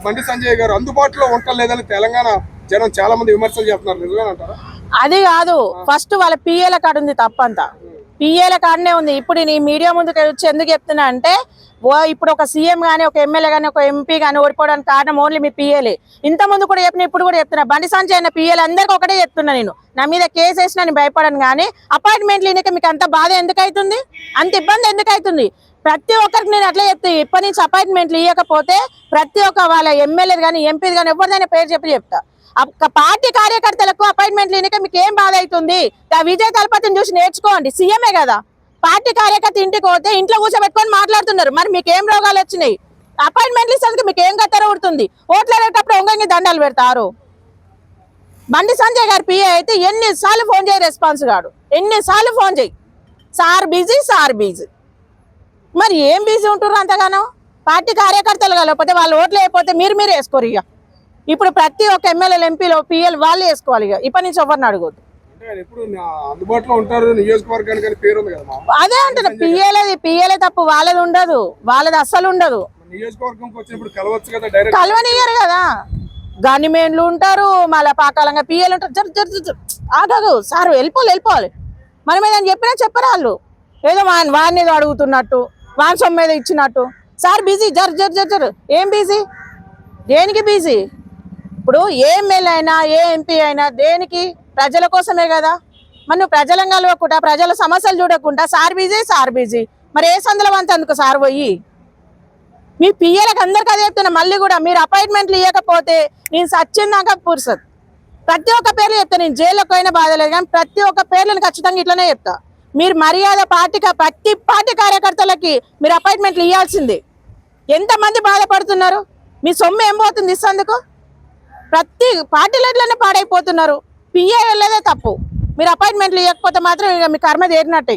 బండి సంజయ్ గారు అందుబాటులో ఉండలేదని తెలంగాణ జనం చాలా మంది విమర్శలు చేస్తున్నారు, నిజమేనంటారా? అది కాదు, ఫస్ట్ వాళ్ళ పిఏల కాడ ఉంది తప్పంతా. పిఏల కాడనే ఉంది. ఇప్పుడు నీ మీడియా ముందుకు వచ్చి ఎందుకు చెప్తున్నా అంటే, ఇప్పుడు ఒక సీఎం గానీ, ఒక ఎమ్మెల్యే గానీ, ఒక ఎంపీ గానీ ఓడిపోవడానికి కారణం ఓన్లీ మీ పిఏలే. ఇంత ముందు కూడా చెప్పిన, ఇప్పుడు కూడా చెప్తున్నా. బండి సంజయ్ అన్న పిఏలు అందరికీ ఒకటే చెప్తున్నా, నేను నా మీద కేసు వేసినా నేను భయపడను. కానీ అపాయింట్మెంట్లు ఇక మీకు అంత బాధ ఎందుకు అవుతుంది, అంత ఇబ్బంది ఎందుకు అవుతుంది? ప్రతి ఒక్కరికి నేను అట్లా చెప్తా, ఇప్పటి నుంచి అపాయింట్మెంట్లు ఇవ్వకపోతే ప్రతి ఒక్క వాళ్ళ ఎమ్మెల్యేది కానీ ఎంపీది కానీ ఎవరిదైనా పేరు చెప్తా. పార్టీ కార్యకర్తలకు అపాయింట్మెంట్లు ఇక మీకు ఏం బాధ అవుతుంది? విజయ్ తలపతిని చూసి నేర్చుకోండి, సీఎంఏ కదా. పార్టీ కార్యకర్త ఇంటికి పోతే ఇంట్లో కూర్చోబెట్టుకొని మాట్లాడుతున్నారు. మరి మీకు ఏం రోగాలు వచ్చినాయి? అపాయింట్మెంట్లు ఇస్తే మీకు ఏం గత్తర ఉడుతుంది? ఓట్లు అడేటప్పుడు ఒంగంగి దండాలు పెడతారు. బండి సంజయ్ గారు పిఏ అయితే ఎన్నిసార్లు ఫోన్ చేయి, రెస్పాన్స్ కాడు. ఎన్నిసార్లు ఫోన్ చేయి, సార్ బిజీ, సార్ బిజీ. మరి ఏం బిజీ ఉంటున్నారు అంతగానో? పార్టీ కార్యకర్తలు కాకపోతే వాళ్ళు ఓట్లు అయిపోతే మీరు వేసుకోరు. ఇక ఇప్పుడు ప్రతి ఒక్క ఎమ్మెల్యేలు ఎంపీలు పిఎల్ వాళ్ళు వేసుకోవాలి. ఇక ఇప్పటి నుంచి ఎవరిని అడగొద్దు. అదే అంటున్నా, పిఏలే తప్పు, వాళ్ళది ఉండదు, వాళ్ళది అస్సలు ఉండదు. కలవనియ్యరు కదా, గనిమేన్లు ఉంటారు, మళ్ళీ పాకాలంగా పిఏలు ఉంటారు. ఆగదు సార్, వెళ్ళిపోవాలి. మనం ఏదైనా చెప్పినా చెప్పరు వాళ్ళు. ఏదో వాడిని ఏదో అడుగుతున్నట్టు, వాని సొమ్ము మీద ఇచ్చినట్టు. సార్ బిజీ, జర్ ఏం బిజీ? దేనికి బిజీ? ఇప్పుడు ఏ ఎమ్మెల్యే అయినా ఏ ఎంపీ అయినా దేనికి? ప్రజల కోసమే కదా. మరి నువ్వు ప్రజలను కలవకుండా, ప్రజల సమస్యలు చూడకుండా సార్ బిజీ. మరి ఏ సందులో అంతేందుకు సార్ పోయి? మీ పిఏలకు అందరికీ అదే చెప్తున్నా. మళ్ళీ కూడా మీరు అపాయింట్మెంట్లు ఇవ్వకపోతే నేను సచ్చిందాక పురుసదు. ప్రతి ఒక్క పేర్లు చెప్తా, నేను జైల్లోకి పోయినా బాధలేదు, కానీ ప్రతి ఒక్క పేర్లను ఖచ్చితంగా ఇట్లనే చెప్తా. మీరు మర్యాద ప్రతి పార్టీ కార్యకర్తలకి మీరు అపాయింట్మెంట్లు ఇవ్వాల్సిందే. ఎంతమంది బాధపడుతున్నారు? మీ సొమ్ము ఏం పోతుంది ఇస్తందుకు? ప్రతి పార్టీలలోనే పాడైపోతున్నారు. పిఏ వెళ్ళేదే తప్పు. మీరు అపాయింట్మెంట్లు ఇవ్వకపోతే మాత్రం ఇక మీ కర్మ తీరినట్టే.